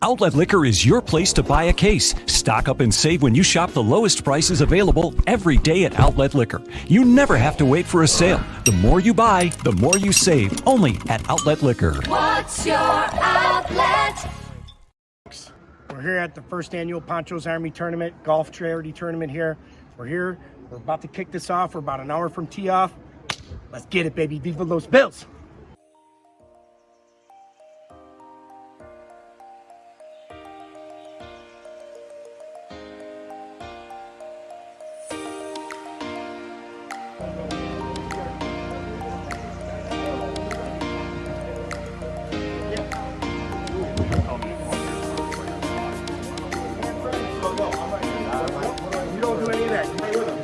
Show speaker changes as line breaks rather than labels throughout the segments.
Outlet Liquor is your place to buy a case. Stock up and save when you shop the lowest prices available every day at Outlet Liquor. You never have to wait for a sale. The more you buy, the more you save. Only at Outlet Liquor.
What's your outlet?
We're here at the first annual Panchos Army Tournament, golf charity tournament here. We're here. We're about to kick this off. We're about an hour from tee off. Let's get it, baby. Viva los Bills! You don't do any of that. You play with them.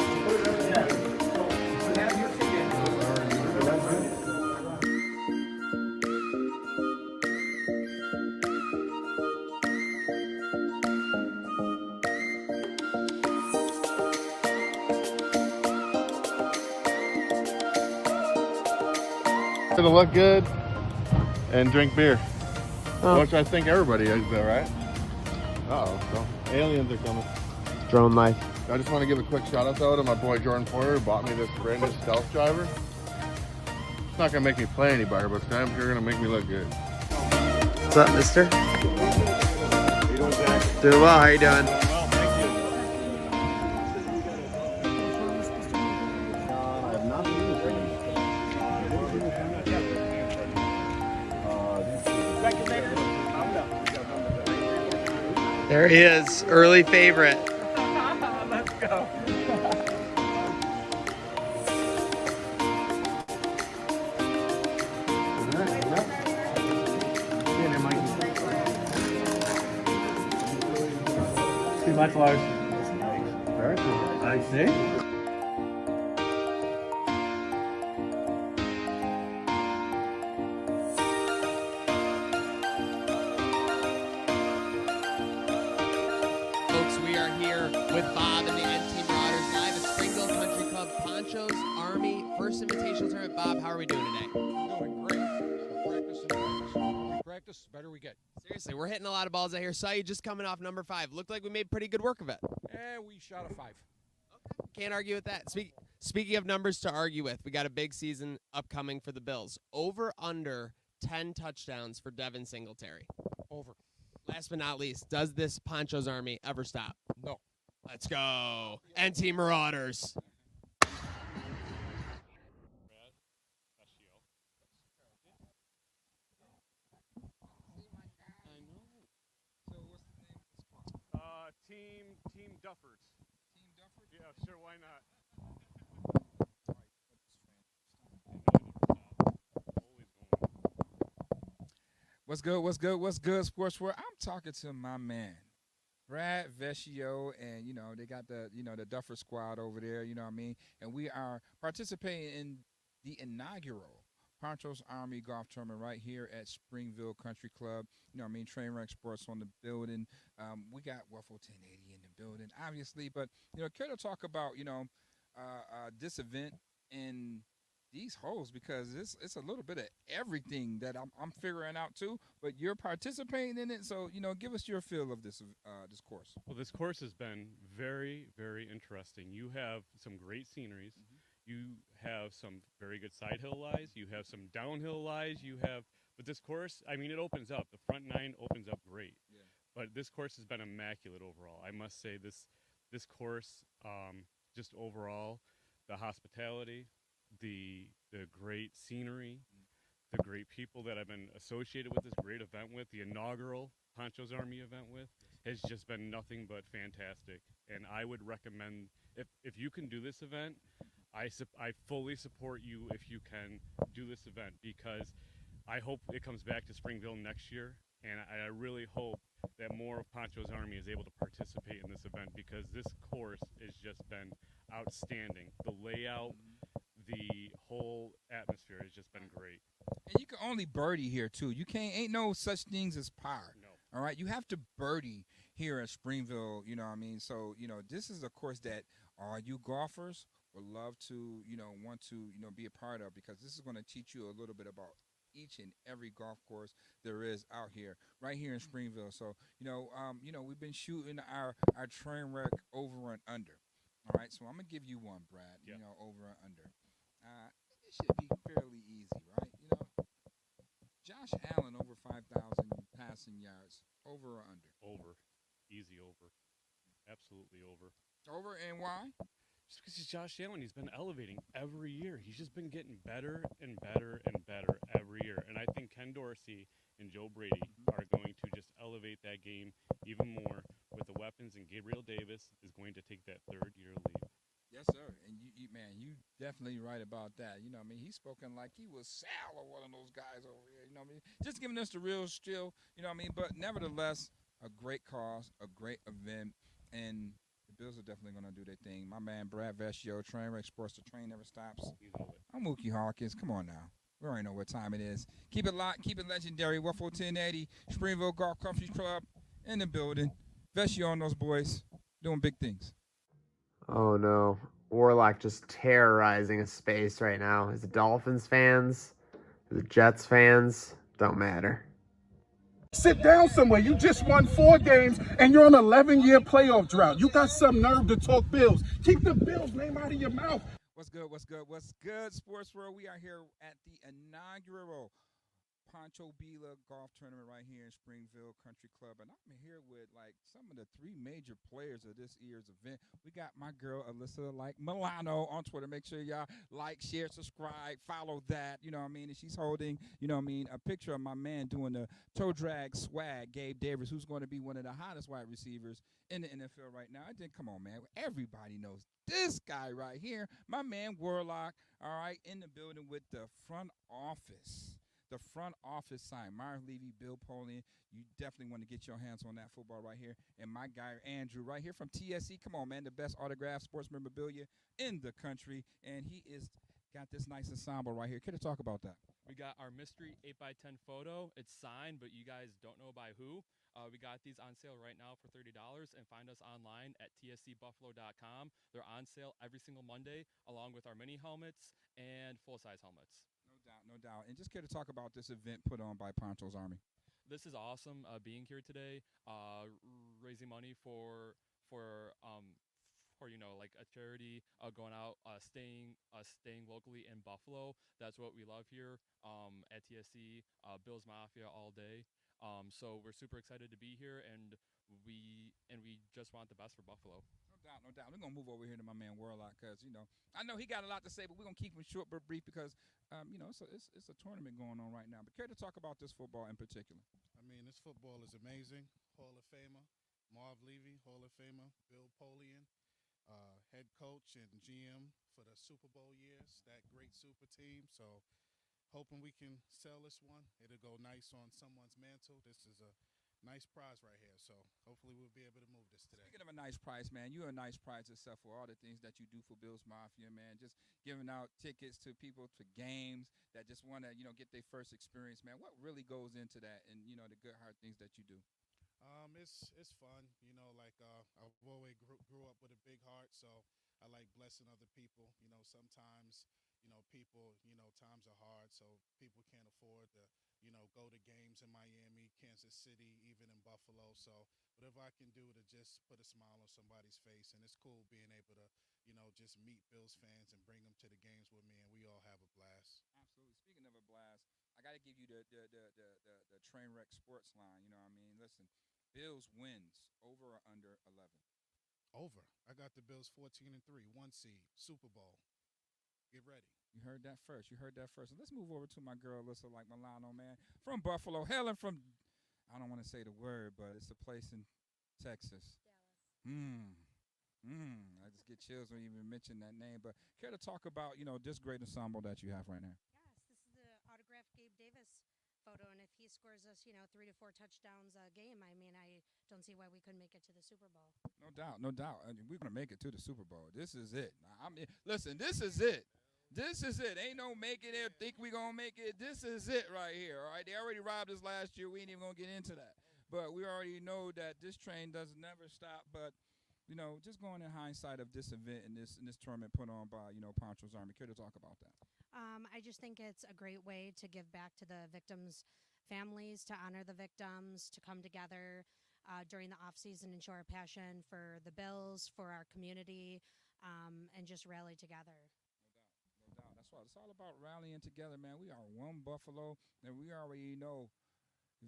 To look good and drink beer, which I think everybody is there, right? So aliens are coming.
Drone life.
I just want to give a quick shout out though to my boy Jordan Porter, who bought me this brand new stealth driver. It's not gonna make me play any better, but damn sure gonna make me look good.
What's up, mister?
How you doing, Zach?
Doing well, how you doing?
Well, thank you.
There he is, early favorite.
Let's go.
Too much, Lars.
Very cool.
I see.
Folks, we are here with Bob and the NT Marauders live at Springville Country Club, Panchos Army First Invitational Tournament. Bob, how are we doing today?
Doing great. Practice and practice. We practice, the better we get.
Seriously, we're hitting a lot of balls out here. Saw you just coming off number 5. Looked like we made pretty good work of it.
And we shot a 5.
Okay. Can't argue with that. Speaking of numbers to argue with, we got a big season upcoming for the Bills. Over under 10 touchdowns for Devin Singletary.
Over.
Last but not least, does this Panchos Army ever stop?
No.
Let's go. NT Marauders.
Team Duffers.
Team Dufford?
Yeah, sure, why not?
What's good? What's good? What's good, sports world? I'm talking to my man, Brad Vecchio, and they got the the Duffer squad over there. You know what I mean? And we are participating in the inaugural Panchos Army Golf Tournament right here at Springville Country Club. You know what I mean? Trainwreck Sports on the building. We got Waffle 1080 in the building, obviously. But, care to talk about, this event and these holes, because it's a little bit of everything that I'm figuring out, too. But you're participating in it, so, give us your feel of this course.
Well, this course has been very, very interesting. You have some great sceneries. Mm-hmm. You have some very good side hill lies. You have some downhill lies. But this course, I mean, it opens up. The front 9 opens up great. Yeah. But this course has been immaculate overall. I must say this course, just overall, the hospitality, the great scenery, the great people that I've been associated with this great event with, the inaugural Panchos Army event with, has just been nothing but fantastic. And I would recommend, if you can do this event, I fully support you if you can do this event, because I hope it comes back to Springville next year, and I really hope that more of Pancho's Army is able to participate in this event, because this course has just been outstanding. The layout, the whole atmosphere has just been great.
And you can only birdie here, too. Ain't no such things as par.
No.
All right? You have to birdie here at Springville, you know what I mean? So, this is a course that all you golfers would love to, want to, be a part of, because this is going to teach you a little bit about each and every golf course there is out here, right here in Springville. So, we've been shooting our train wreck over and under. All right, so I'm gonna give you one, Brad.
Yeah.
Over and under. It should be fairly easy, right? Josh Allen over 5,000 passing yards, over or under?
Over. Easy over. Absolutely over.
Over, and why?
Just because he's Josh Allen, he's been elevating every year. He's just been getting better and better and better every year. And I think Ken Dorsey and Joe Brady are going to just elevate that game even more with the weapons, and Gabriel Davis is going to take that third-year lead.
Yes, sir. And you definitely right about that. He's spoken like he was Sal or one of those guys over here. Just giving us the real still. But nevertheless, a great cause, a great event, and the Bills are definitely going to do their thing. My man Brad Vecchio, Trainwreck Sports, the train never stops. I'm Mookie Hawkins. Come on now. We already know what time it is. Keep it locked. Keep it legendary. Waffle 1080, Springville Golf Country Club in the building. Vecchio and those boys doing big things.
Oh no. Warlock just terrorizing a space right now. Is it Dolphins fans? Is it Jets fans? Don't matter.
Sit down somewhere. You just won 4 games and you're on an 11-year playoff drought. You got some nerve to talk Bills. Keep the Bills name out of your mouth.
What's good, Sports World? We are here at the inaugural Pancho golf tournament right here in Springville Country Club, and I'm here with some of the 3 major players of this year's event. We got my girl Alyssa Milano on Twitter. Make sure y'all share, subscribe, follow that. And she's holding, a picture of my man doing the toe drag swag, Gabe Davis, who's going to be one of the hottest wide receivers in the NFL right now. I think, come on, man, everybody knows this guy right here, my man Warlock. All right, in the building with the front office. The front office sign, Myron Levy, Bill Polian. You definitely want to get your hands on that football right here. And my guy, Andrew, right here from TSE. Come on, man, the best autographed sports memorabilia in the country. And he is got this nice ensemble right here. Can you talk about that?
We got our mystery 8x10 photo. It's signed, but you guys don't know by who. We got these on sale right now for $30, and find us online at tscbuffalo.com. They're on sale every single Monday, along with our mini helmets and full-size helmets.
No doubt. And just care to talk about this event put on by Panchos Army.
This is awesome being here today, raising money for a charity, going out, staying locally in Buffalo. That's what we love here at TSC, BillsMafia all day. So we're super excited to be here, and we just want the best for Buffalo.
No doubt. We're going to move over here to my man Warlock because, I know he got a lot to say, but we're going to keep him short but brief because, it's a tournament going on right now. But care to talk about this football in particular?
This football is amazing. Hall of Famer, Marv Levy, Hall of Famer, Bill Polian, head coach and GM for the Super Bowl years, that great super team. So hoping we can sell this one. It'll go nice on someone's mantle. This is a nice prize right here, so hopefully we'll be able to move this today.
Speaking of a nice prize, man, you're a nice prize yourself for all the things that you do for BillsMafia, man. Just giving out tickets to people to games that just want to, get their first experience, man. What really goes into that and, the good hard things that you do?
It's fun, I've always grew up with a big heart, so I like blessing other people. Sometimes, people, times are hard, so people can't afford to, go to games in Miami, Kansas City, even in Buffalo. So whatever I can do to just put a smile on somebody's face, and it's cool being able to, just meet Bills fans and bring them to the games with me, and we all have a blast.
Absolutely. Speaking of a blast, I got to give you the Trainwreck sports line. Listen, Bills wins over or under 11.
Over. I got the Bills 14-3, 1 seed, Super Bowl. Get ready.
You heard that first. And let's move over to my girl, Alyssa Milano, man, from Buffalo, hailing from, I don't want to say the word, but it's a place in Texas. I just get chills when you even mention that name. But care to talk about, this great ensemble that you have right now?
Yes, this is the autographed Gabe Davis photo, and if he scores us, 3 to 4 touchdowns a game, I don't see why we couldn't make it to the Super Bowl.
No doubt. We're going to make it to the Super Bowl. This is it. Listen, this is it. Ain't no making it, think we going to make it. This is it right here, all right? They already robbed us last year. We ain't even going to get into that. But we already know that this train does never stop. But, just going in hindsight of this event and this tournament put on by, Panchos Army, care to talk about that?
I just think it's a great way to give back to the victims' families, to honor the victims, to come together during the off season and show our passion for the Bills, for our community, and just rally together.
No doubt. That's what it's all about, rallying together, man. We are one Buffalo, and we already know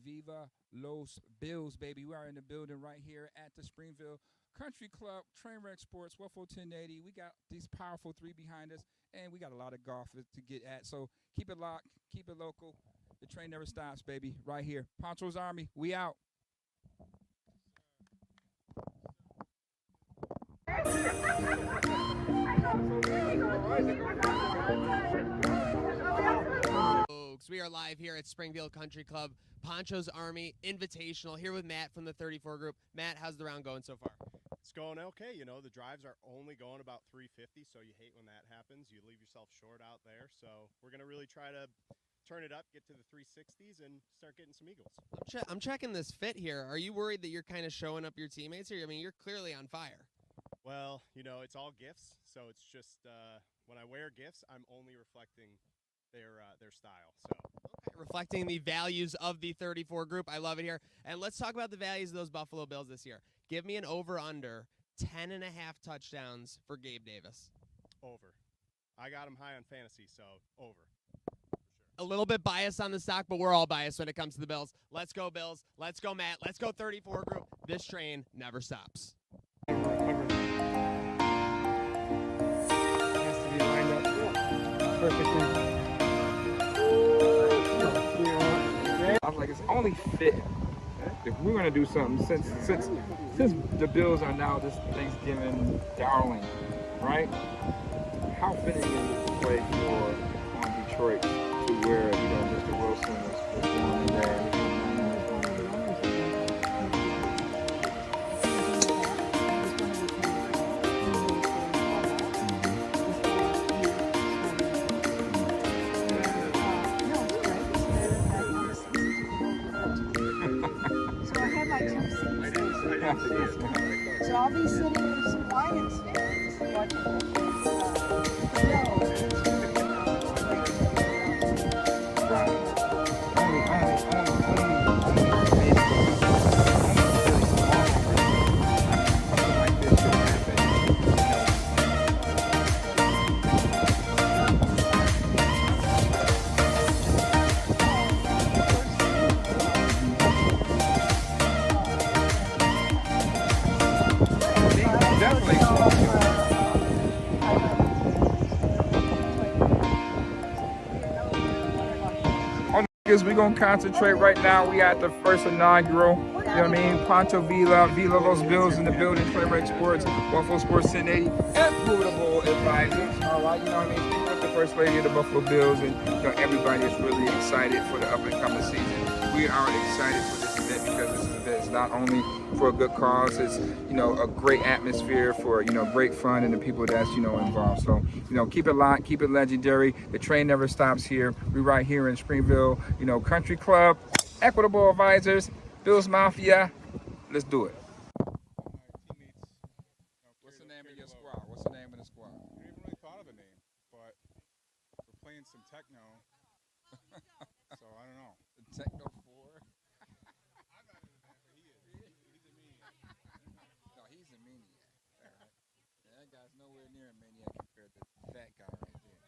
Viva Los Bills, baby. We are in the building right here at the Springville Country Club, Trainwreck Sports, Waffle 1080. We got these powerful three behind us, and we got a lot of golf to get at. So keep it locked, keep it local. The train never stops, baby. Right here. Panchos Army, we out.
Folks, we are live here at Springfield Country Club, Panchos Army Invitational, here with Matt from the 34 group. Matt, how's the round going so far?
It's going okay. You know, the drives are only going about 350, so you hate when that happens. You leave yourself short out there. So we're going to really try to turn it up, get to the 360s, and start getting some eagles.
I'm checking this fit here. Are you worried that you're kind of showing up your teammates here? I mean, you're clearly on fire.
Well, you know, it's all gifts, so it's just when I wear gifts, I'm only reflecting their style. So
okay, reflecting the values of the 34 group. I love it here. And let's talk about the values of those Buffalo Bills this year. Give me an over-under 10.5 touchdowns for Gabe Davis.
Over. I got him high on fantasy, so over.
A little bit biased on the stock, but we're all biased when it comes to the Bills. Let's go, Bills. Let's go, Matt. Let's go, 34 group. This train never stops.
I was like, it's only fit if we're gonna do something since the Bills are now this Thanksgiving darling, right? How fitting is it to play for Detroit to where Mr. Wilson was born and raised?
So I'll be sitting in some Lions fans watching
We're going to concentrate right now. We at the first inaugural, you know what I mean, Pancho Viva Los Bills in the building, Trainwreck Sports, Buffalo Sports 1080, equitable advisors, all right, you know what I mean, speaking with the First Lady of the Buffalo Bills, and everybody is really excited for the up-and-coming season. We are excited for this event because this event is not only for a good cause, it's, a great atmosphere for, great fun and the people that's, involved. So, keep it locked, keep it legendary. The train never stops here. We right here in Springville, Country Club, equitable advisors, BillsMafia. Let's do it.
What's the name of your squad? What's the name of the squad?
I haven't really thought of a name, but we're playing some techno. So I don't know.
Techno 4? No, he's a maniac. All right. Yeah, that guy's nowhere near a maniac compared to that guy right there.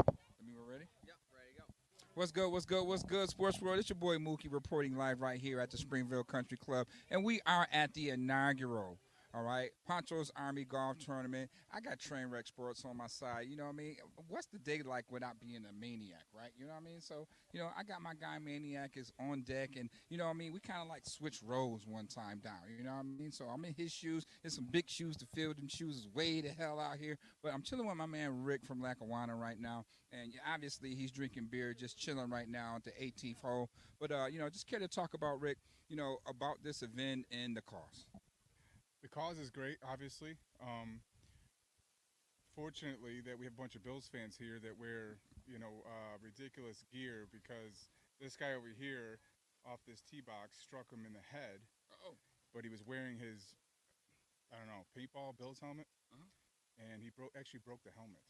I mean, we're ready?
Yep, ready to go.
What's good, what's good, what's good, Sports World? It's your boy Mookie reporting live right here at the Springville Country Club. And we are at the inaugural, all right, Panchos Army Golf Tournament. I got Trainwreck Sports on my side, you know what I mean? What's the day like without being a maniac, right? You know what I mean? So, I got my guy Maniac is on deck, and, you know what I mean? We kind of like switch roles one time down, you know what I mean? So I'm in his shoes. There's some big shoes to fill. Them shoes is way the hell out here. But I'm chilling with my man Rick from Lackawanna right now. And obviously he's drinking beer, just chilling right now at the 18th hole. But, just care to talk about, Rick, about this event and the cause.
The cause is great, obviously. Fortunately, that we have a bunch of Bills fans here that wear, ridiculous gear, because this guy over here off this tee box struck him in the head. But he was wearing his, paintball Bills helmet, and he actually broke the helmet.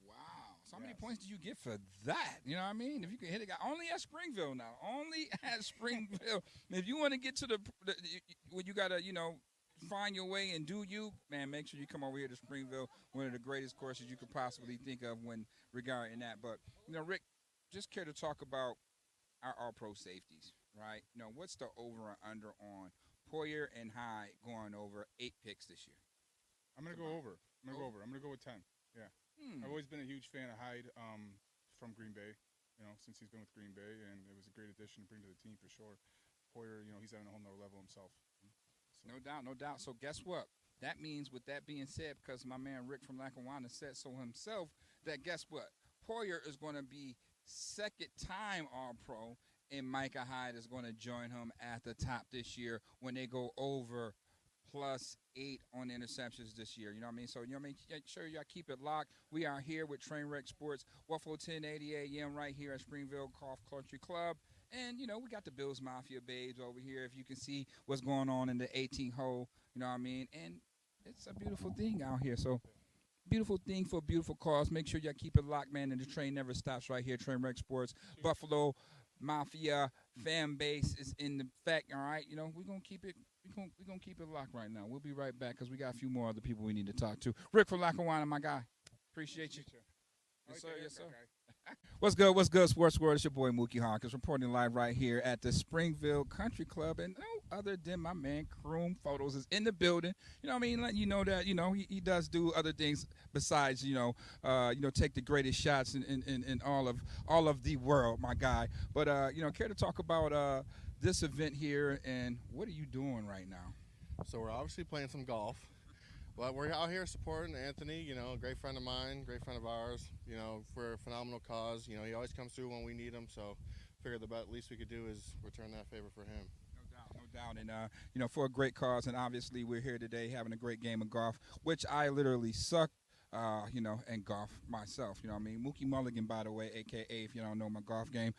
Wow. So how many points do you get for that? You know what I mean? If you can hit a guy only at Springville now, only at Springville. If you want to get to the when you gotta, find your way and do you, man, make sure you come over here to Springville, one of the greatest courses you could possibly think of when regarding that. But, Rick, just care to talk about our all-pro safeties, right? What's the over and under on Poyer and Hyde going over 8 picks this year?
I'm going to go over. I'm going to go with 10. Yeah. I've always been a huge fan of Hyde from Green Bay, since he's been with Green Bay, and it was a great addition to bring to the team for sure. Poyer, he's on a whole nother level himself.
No doubt. So guess what? That means, with that being said, because my man Rick from Lackawanna said so himself, that guess what? Poyer is going to be second-time All-Pro, and Micah Hyde is going to join him at the top this year when they go over +8 on interceptions this year. You know what I mean? So, make sure y'all keep it locked. We are here with Trainwreck Sports, Waffle 1080 AM right here at Springville Golf Country Club. And, we got the BillsMafia babes over here. If you can see what's going on in the 18th hole, you know what I mean? And it's a beautiful thing out here. So, beautiful thing for a beautiful cause. Make sure y'all keep it locked, man. And the train never stops right here. Trainwreck Sports, Buffalo Mafia fan base is in the fact, all right? We're going to keep it. We're gonna keep it locked right now. We'll be right back because we got a few more other people we need to talk to. Rick from Lackawanna, my guy. Appreciate you. Yes, sir. Yes, sir. What's good, Sports World? It's your boy Mookie Hawkins reporting live right here at the Springville Country Club, and no other than my man Kroom Photos is in the building. You know what I mean? Letting you know that he does do other things besides take the greatest shots in all of the world, my guy. But care to talk about this event here, and what are you doing right now?
So we're obviously playing some golf. But we're out here supporting Anthony, a great friend of mine, great friend of ours, for a phenomenal cause. He always comes through when we need him, so figure the least we could do is return that favor for him.
No doubt. And, for a great cause, and obviously we're here today having a great game of golf, which I literally suck, in golf myself. You know what I mean? Mookie Mulligan, by the way, a.k.a. if you don't know my golf game,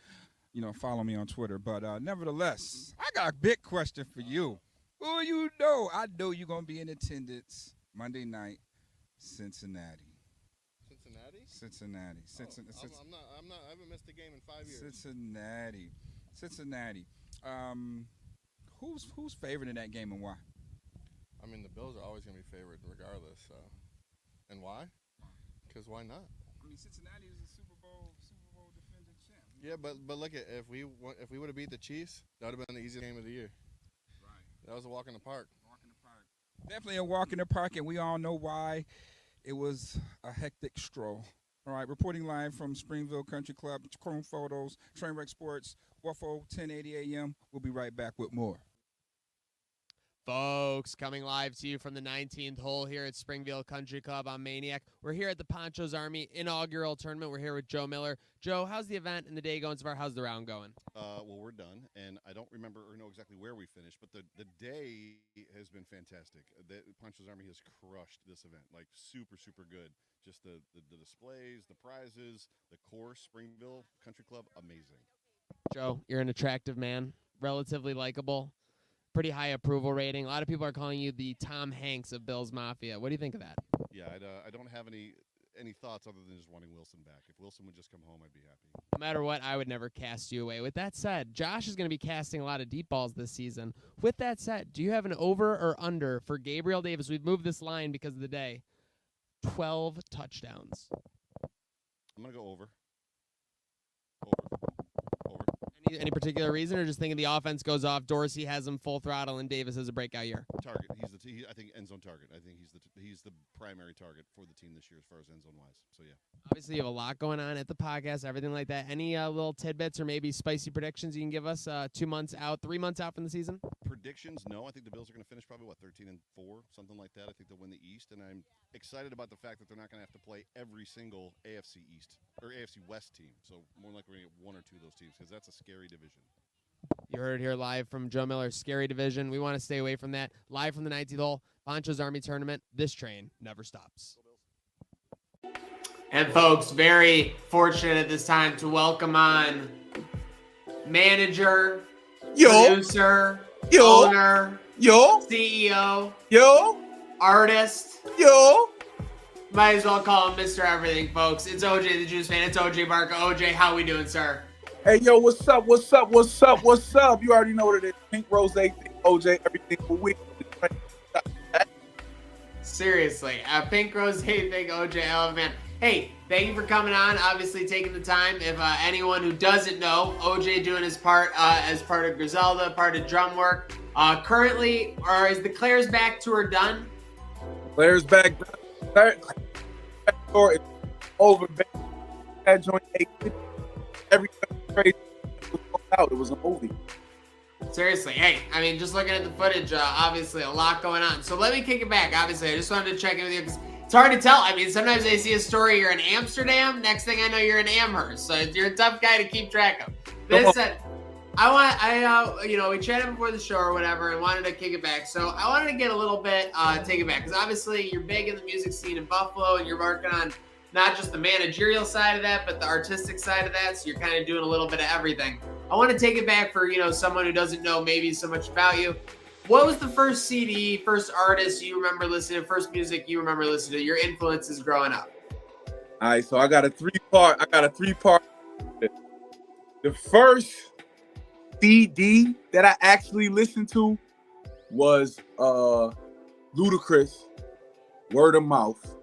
follow me on Twitter. But nevertheless, I got a big question for you. Who I know you're going to be in attendance Monday night, Cincinnati.
Cincinnati. I haven't missed a game in 5 years.
Cincinnati. Who's favored in that game and why?
I mean, the Bills are always going to be favored regardless. And why? Because why not?
I mean, Cincinnati is a Super Bowl defending champ.
Yeah, but look at if we would have beat the Chiefs, that would have been the easiest game of the year. Right. That was a walk in the park.
Definitely a walk in the park, and we all know why. It was a hectic stroll. All right, reporting live from Springville Country Club, Chrome Photos, Trainwreck Sports, Waffle 1080 AM. We'll be right back with more.
Folks, coming live to you from the 19th hole here at Springville Country Club on Maniac. We're here at the Panchos Army Inaugural Tournament. We're here with Joe Miller. Joe, how's the event and the day going so far? How's the round going?
Well, we're done, and I don't remember or know exactly where we finished, but the day has been fantastic. The Panchos Army has crushed this event, like super, super good. Just the displays, the prizes, the course, Springville Country Club, amazing.
Joe, you're an attractive man, relatively likable. Pretty high approval rating. A lot of people are calling you the Tom Hanks of BillsMafia. What do you think of that?
Yeah, I don't have any thoughts other than just wanting Wilson back. If Wilson would just come home, I'd be happy.
No matter what, I would never cast you away. With that said, Josh is going to be casting a lot of deep balls this season. With that said, do you have an over or under for Gabriel Davis? We've moved this line because of the day. 12 touchdowns.
I'm going to go over.
Any particular reason, or just thinking the offense goes off, Dorsey has him full throttle, and Davis has a breakout year?
Target. I think end zone target. I think he's the primary target for the team this year as far as end zone wise. So yeah.
Obviously, you have a lot going on at the podcast, everything like that. Any little tidbits or maybe spicy predictions you can give us 2 months out, 3 months out from the season?
Predictions? No. I think the Bills are going to finish probably 13-4, something like that. I think they'll win the East, and I'm excited about the fact that they're not going to have to play every single AFC East or AFC West team. So more likely we're going to get one or two of those teams because that's a scary division.
You heard here live from Joe Miller, scary division. We want to stay away from that. Live from the 19th hole, Panchos Army Tournament. This train never stops. And folks, very fortunate at this time to welcome on manager, producer, owner, CEO, artist, Might as well call him Mr. Everything, folks. It's OJ the Juice Man. It's OJ Barker. OJ, how we doing, sir?
Hey, yo, what's up? What's up? What's up? What's up? You already know what it is. Pink Rose, OJ, everything for week.
Seriously, Pink Rose, hey, thank OJ. I love it, man. Hey, thank you for coming on. Obviously, taking the time. If anyone who doesn't know, OJ doing his part as part of Griselda, part of Drumwork. Currently, or is the Claire's Back tour done?
Claire's Back tour is over. That joint, everything crazy. It was sold out. It was a movie.
Seriously, hey, I mean, just looking at the footage, obviously a lot going on. So let me kick it back. Obviously, I just wanted to check in with you because it's hard to tell. I mean, sometimes I see a story, you're in Amsterdam. Next thing I know, you're in Amherst. So you're a tough guy to keep track of. This said, we chatted before the show or whatever and wanted to kick it back. So I wanted to get a little bit, take it back. Because obviously you're big in the music scene in Buffalo and you're working on not just the managerial side of that, but the artistic side of that. So you're kind of doing a little bit of everything. I want to take it back for, someone who doesn't know maybe so much about you. What was the first CD, first artist you remember listening to, first music you remember listening to, your influences growing up?
All right, so I got a three-part. The first CD that I actually listened to was Ludacris, Word of Mouth.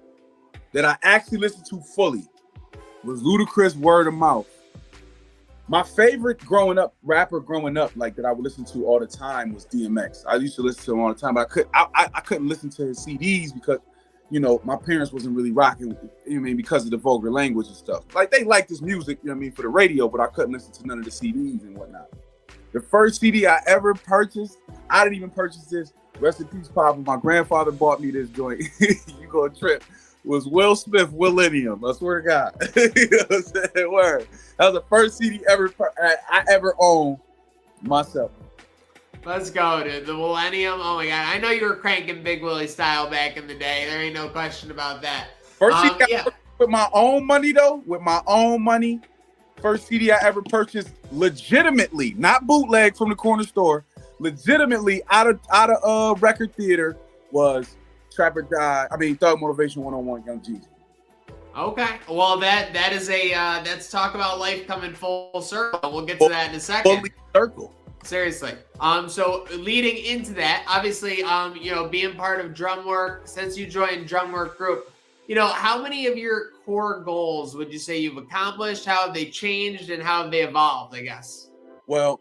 That I actually listened to fully was Ludacris, Word of Mouth. My favorite rapper growing up, like that I would listen to all the time, was DMX. I used to listen to him all the time, but I couldn't listen to his CDs because, my parents wasn't really rocking, because of the vulgar language and stuff. Like they liked his music, for the radio, but I couldn't listen to none of the CDs and whatnot. The first CD I ever purchased, I didn't even purchase this. Rest in peace, Papa. My grandfather bought me this joint. You go trip. Was Will Smith, Millennium. I swear to God. You know what I'm saying? Word. That was the first CD I ever owned myself.
Let's go, dude. The Millennium. Oh my God. I know you were cranking Big Willie style back in the day. There ain't no question about that.
First CD with my own money, though. With my own money. First CD I ever purchased legitimately, not bootleg from the corner store, legitimately out of record theater was Trapper Die. Thug Motivation 101, Young Jeezy.
Okay. Well, that is that's talk about life coming full circle. We'll get to that in a second.
Fully circle.
Seriously. So leading into that, obviously, being part of Drumwork, since you joined Drumwork Group, how many of your core goals would you say you've accomplished? How have they changed and how have they evolved, I guess?
Well,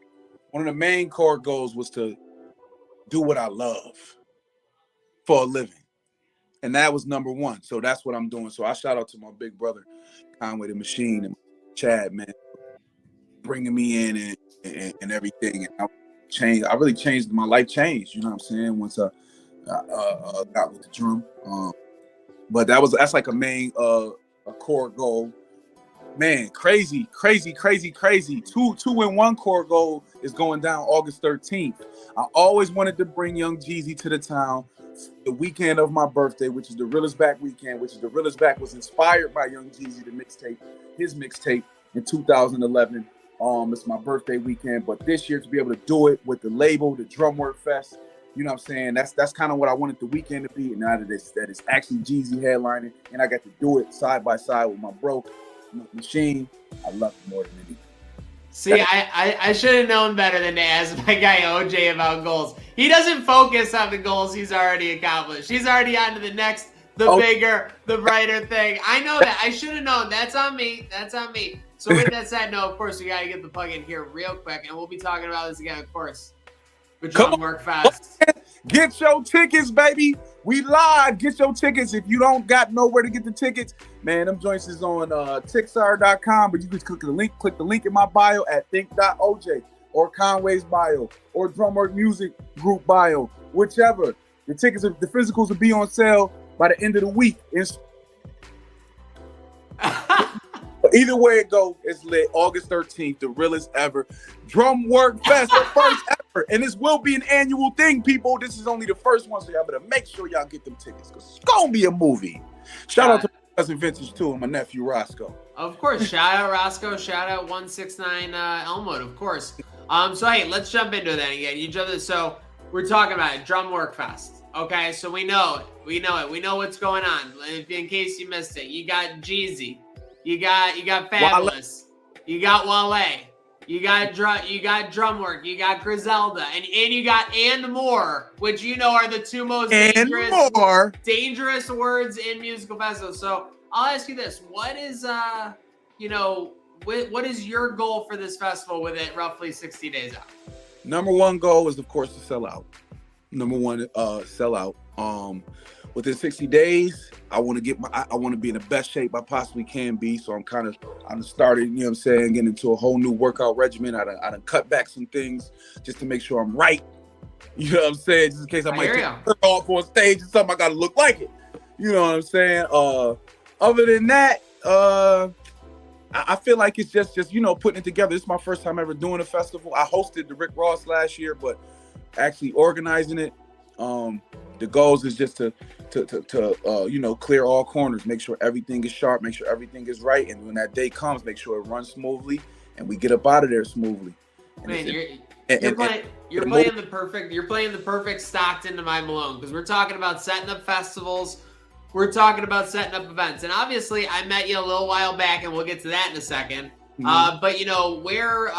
one of the main core goals was to do what I love for a living. And that was number one. So that's what I'm doing. So I shout out to my big brother, Conway the Machine, and Chad, man, bringing me in and everything. And I really changed, my life changed, you know what I'm saying, once I got with the drum. But that's like a main a core goal. Man, crazy. 2-in-1 core goal is going down August 13th. I always wanted to bring Young Jeezy to the town the weekend of my birthday, which is the Realest Back weekend, the Realest Back was inspired by Young Jeezy, his mixtape in 2011. It's my birthday weekend, but this year to be able to do it with the label, the Drumwork Fest, you know what I'm saying? That's kind of what I wanted the weekend to be. And now that it's actually Jeezy headlining, and I got to do it side by side with my bro, Machine. I love it more than anything.
See, I should have known better than to ask my guy OJ about goals. He doesn't focus on the goals he's already accomplished. He's already on to the next, bigger, the brighter thing. I know that. I should have known. That's on me. So with that said, no, of course, we got to get the plug in here real quick, and we'll be talking about this again, of course. But Drumwork Fest.
Get your tickets, baby. We live. Get your tickets. If you don't got nowhere to get the tickets, man, them joints is on Tixar.com, but you can click the link in my bio at think.oj or Conway's bio or Drumwork Music Group bio, whichever. The physicals will be on sale by the end of the week. Either way it goes, it's lit. August 13th, the realest ever Drumwork Fest, the first ever. And this will be an annual thing, people. This is only the first one, so y'all better make sure y'all get them tickets, because it's going to be a movie. Shout out to my cousin Vintage, too, and my nephew Roscoe.
Of course. Shout out Roscoe. Shout out 169 Elmwood, of course. So, hey, let's jump into that again. So,
We're talking about it. Drumwork Fest. Okay, so we know it. We know what's going on. In case you missed it, you got Jeezy, you got Fabulous, you got Wale, you got Drumwork, you got Griselda, and you got and more, which are the two most dangerous words in musical festivals. So I'll ask you this: what is what is your goal for this festival with it roughly 60 days out?
Number one goal is, of course, to sell out. Number one, sell out. Within 60 days, I want to be in the best shape I possibly can be. So I'm started, getting into a whole new workout regimen. I done cut back some things just to make sure I'm right. You know what I'm saying? Just in case I might get off on stage or something, I got to look like it. You know what I'm saying? Other than that, I feel like it's just putting it together. This is my first time ever doing a festival. I hosted the Rick Ross last year, but actually organizing it, the goals is just to clear all corners, make sure everything is sharp, make sure everything is right, and when that day comes, make sure it runs smoothly and we get up out of there smoothly.
Man, you're playing the perfect Stockton to my Malone, because we're talking about setting up festivals. We're talking about setting up events. And obviously, I met you a little while back, and we'll get to that in a second.
Mm-hmm.
But, where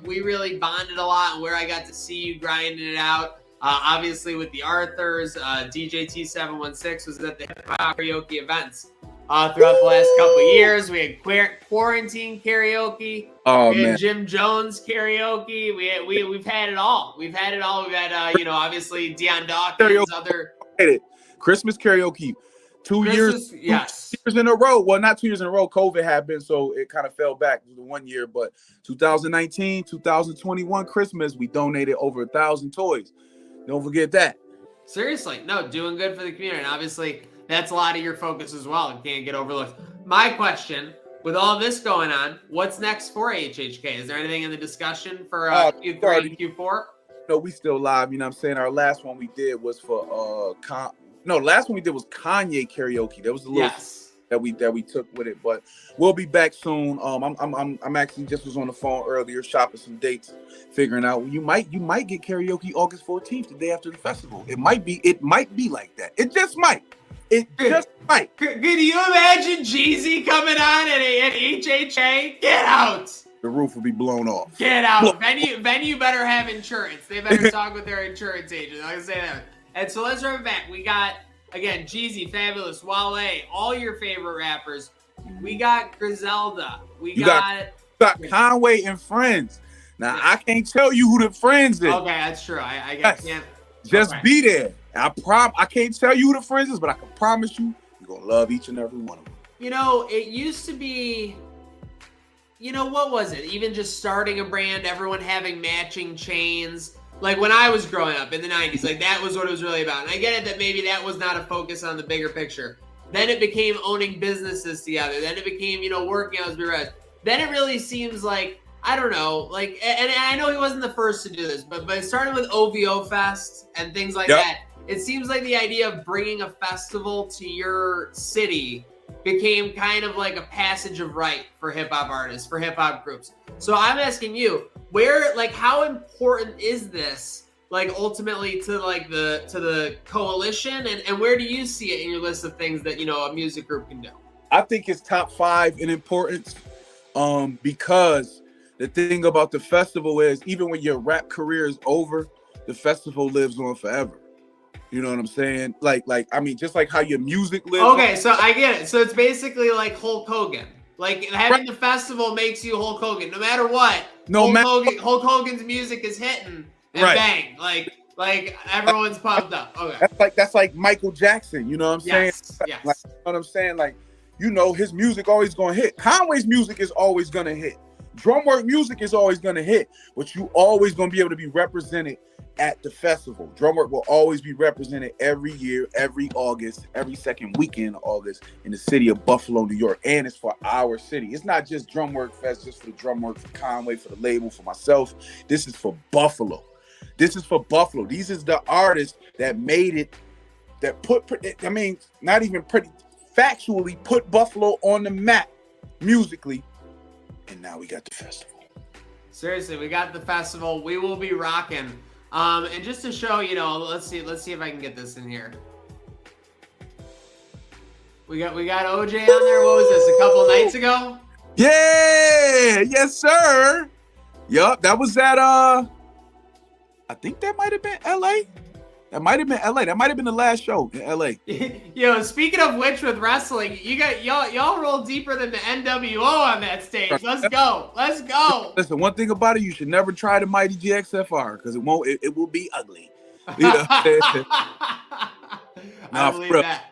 we really bonded a lot and where I got to see you grinding it out, obviously with the Arthurs, DJ T716 was at the hip-hop karaoke events throughout the last couple of years. We had quarantine karaoke. We had Jim Jones karaoke. We've had it all. We've had obviously Deion Dawkins,
Christmas karaoke. 2 years in a row. Well, not 2 years in a row. COVID happened, so it kind of fell back to the 1 year. But 2019, 2021 Christmas, we donated over 1,000 toys. Don't forget that.
Seriously, no, doing good for the community. And obviously, that's a lot of your focus as well. It can't get overlooked. My question, with all this going on, what's next for HHK? Is there anything in the discussion for Q3 and Q4?
No, we still live. You know what I'm saying? Our last one we did was for last one we did was Kanye karaoke. There was a little that we took with it, but we'll be back soon. I'm actually just was on the phone earlier shopping some dates, figuring out you might get karaoke August 14th, the day after the festival. It might be like that. It just might. Could
you imagine Jeezy coming on at HHA? Get out.
The roof will be blown off.
Get out. Venue better have insurance. They better talk with their insurance agent. I'm gonna say that. And so let's run it back. We got, again, Jeezy, Fabulous, Wale, all your favorite rappers. We got Griselda. You got
Conway and Friends. Now, I can't tell you who the Friends is.
Okay, that's true. I can't.
Just be there. I can't tell you who the Friends is, but I can promise you, you're going to love each and every one of them.
It used to be, what was it? Even just starting a brand, everyone having matching chains. Like when I was growing up in the 90s, like that was what it was really about. And I get it that maybe that was not a focus on the bigger picture. Then it became owning businesses together. Then it became, working out as we read. Then it really seems like, I don't know, like, and I know he wasn't the first to do this, but it started with OVO Fest and things like that. It seems like the idea of bringing a festival to your city became kind of like a passage of right for hip-hop artists, for hip-hop groups. So I'm asking you, how important is this, ultimately to the coalition, and where do you see it in your list of things that a music group can do?
I think it's top 5 in importance, because the thing about the festival is even when your rap career is over, the festival lives on forever. You know what I'm saying? Just like how your music lives.
Okay, so I get it. So it's basically like Hulk Hogan. Like having the festival makes you Hulk Hogan, no matter what. Hulk Hogan's music is hitting and bang, like everyone's pumped up. Okay,
that's like Michael Jackson. You know what I'm saying?
Yes.
You know what I'm saying? His music always gonna hit. Conway's music is always gonna hit. Drumwork music is always gonna hit, but you always gonna be able to be represented at the festival. Drumwork will always be represented every year, every August, every second weekend of August in the city of Buffalo, New York. And it's for our city. It's not just Drumwork Fest, just for the Drumwork, for Conway, for the label, for myself. This is for Buffalo. These is the artists that made it, that factually put Buffalo on the map musically. And now we got the festival.
Seriously, we got the festival. We will be rocking And just to show, let's see if I can get this in here. We got OJ on there. What was this? A couple nights ago?
Yeah, yes, sir. Yup, that was at I think that might have been LA. That might have been LA. That might have been the last show in LA.
Speaking of which, with wrestling, you got y'all roll deeper than the NWO on that stage. Let's go. Let's go.
Listen, one thing about it, you should never try the Mighty GXFR because it will be ugly. You know
I believe that.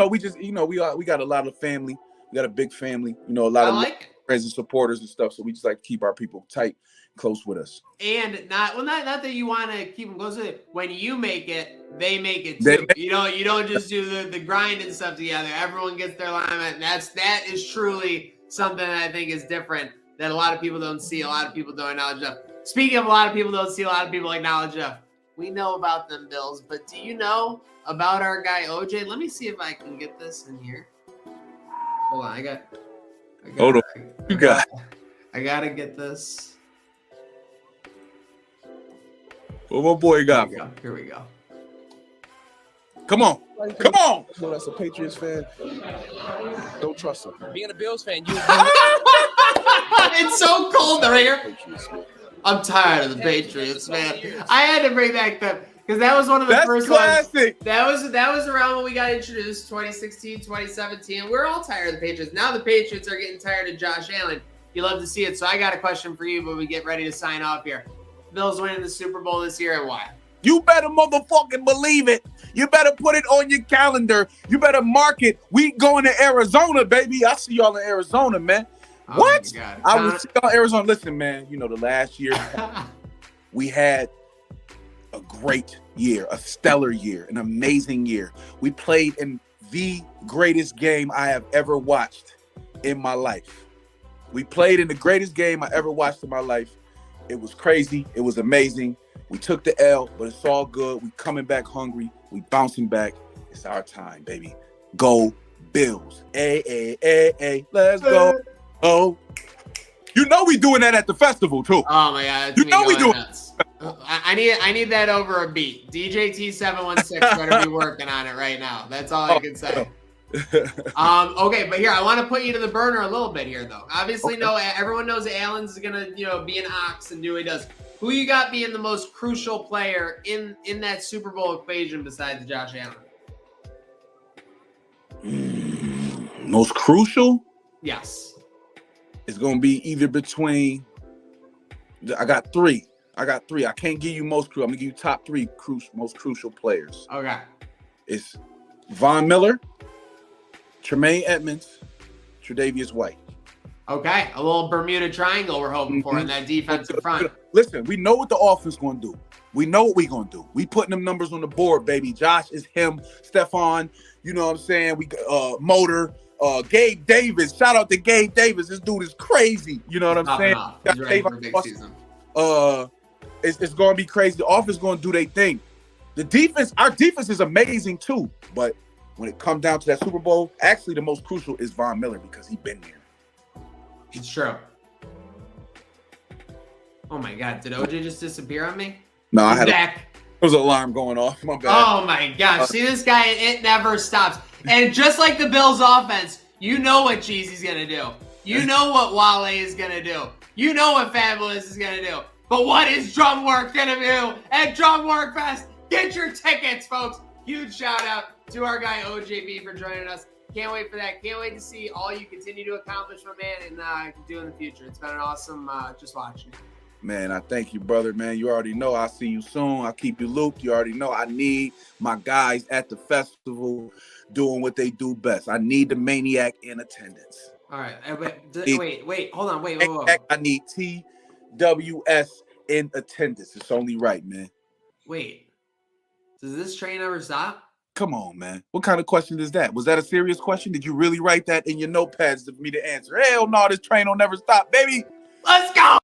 We just, we got a lot of family. We got a big family. A lot of friends and supporters and stuff. So we just like to keep our people tight, close with us.
And not that you want to keep them close with it. When you make it, they make it too. You don't just do the grind and stuff together. Everyone gets their alignment, and that is truly something that I think is different that a lot of people don't see. A lot of people don't acknowledge of. Speaking of a lot of people don't see, a lot of people acknowledge of. We know about them Bills, but do you know about our guy OJ? Let me see if I can get this in here. Hold on,
Hold on.
I gotta get this.
What my boy got?
Here we go.
Come on. Come on.
So that's a Patriots fan. Don't trust him.
Being a Bills fan,
it's so cold right here. I'm tired of the Patriots, man. I had to bring back because that was one of the first
classic.
Ones. That was around when we got introduced, 2016, 2017. We're all tired of the Patriots. Now the Patriots are getting tired of Josh Allen. You love to see it. So I got a question for you, but we get ready to sign off here. Bills winning the Super Bowl this year, and why?
You better motherfucking believe it. You better put it on your calendar. You better mark it. We going to Arizona, baby. I see y'all in Arizona, man.
Oh
what?
God.
I will see y'all in Arizona. Listen, man, the last year we had a great year, a stellar year, an amazing year. We played in the greatest game I have ever watched in my life. We played in the greatest game I ever watched in my life. It was crazy. It was amazing. We took the L, but it's all good. We coming back hungry. We bouncing back. It's our time, baby. Go Bills. Let's go. Oh. We doing that at the festival, too.
Oh, my God.
We doing
nuts. I need that over a beat. DJ T716 better be working on it right now. That's all I can say. Okay, but here I want to put you to the burner a little bit here, though. Obviously, everyone knows Allen's gonna, be an ox and do what he does. Who you got being the most crucial player in that Super Bowl equation besides Josh Allen?
Most crucial?
Yes.
It's gonna be either between. I got three. I can't give you most crucial. I'm gonna give you top three most crucial players.
Okay.
It's Von Miller, Tremaine Edmonds, Tre'Davious White.
Okay, a little Bermuda Triangle we're hoping for in that defensive front.
Listen, we know what the offense going to do. We know what we're going to do. We putting them numbers on the board, baby. Josh is him. Stephon, you know what I'm saying? We Motor, Gabe Davis. Shout out to Gabe Davis. This dude is crazy. You know what I'm saying?
He's ready for a big season.
It's going to be crazy. The offense going to do their thing. The defense, our defense is amazing too. But when it comes down to that Super Bowl, actually the most crucial is Von Miller because he's been there.
It's true. Oh my God, did OJ just disappear on me?
No, I had
back.
There was an alarm going off. My bad.
Oh my gosh, see this guy, it never stops. And just like the Bills offense, you know what Jeezy's gonna do. You know what Wale is gonna do. You know what Fabulous is gonna do. But what is Drumwork gonna do at Drumwork Fest? Get your tickets, folks. Huge shout out to our guy OJB for joining us. Can't wait for that. Can't wait to see all you continue to accomplish, my man, and do in the future. It's been an awesome just watching you.
Man, I thank you, brother, man. You already know I'll see you soon. I'll keep you looped. You already know I need my guys at the festival doing what they do best. I need the Maniac in attendance.
All right. Wait. Hold on. Wait.
I need TWS in attendance. It's only right, man.
Wait. Does this train ever stop?
Come on, man. What kind of question is that? Was that a serious question? Did you really write that in your notepads for me to answer? Hell no, this train will never stop, baby.
Let's go.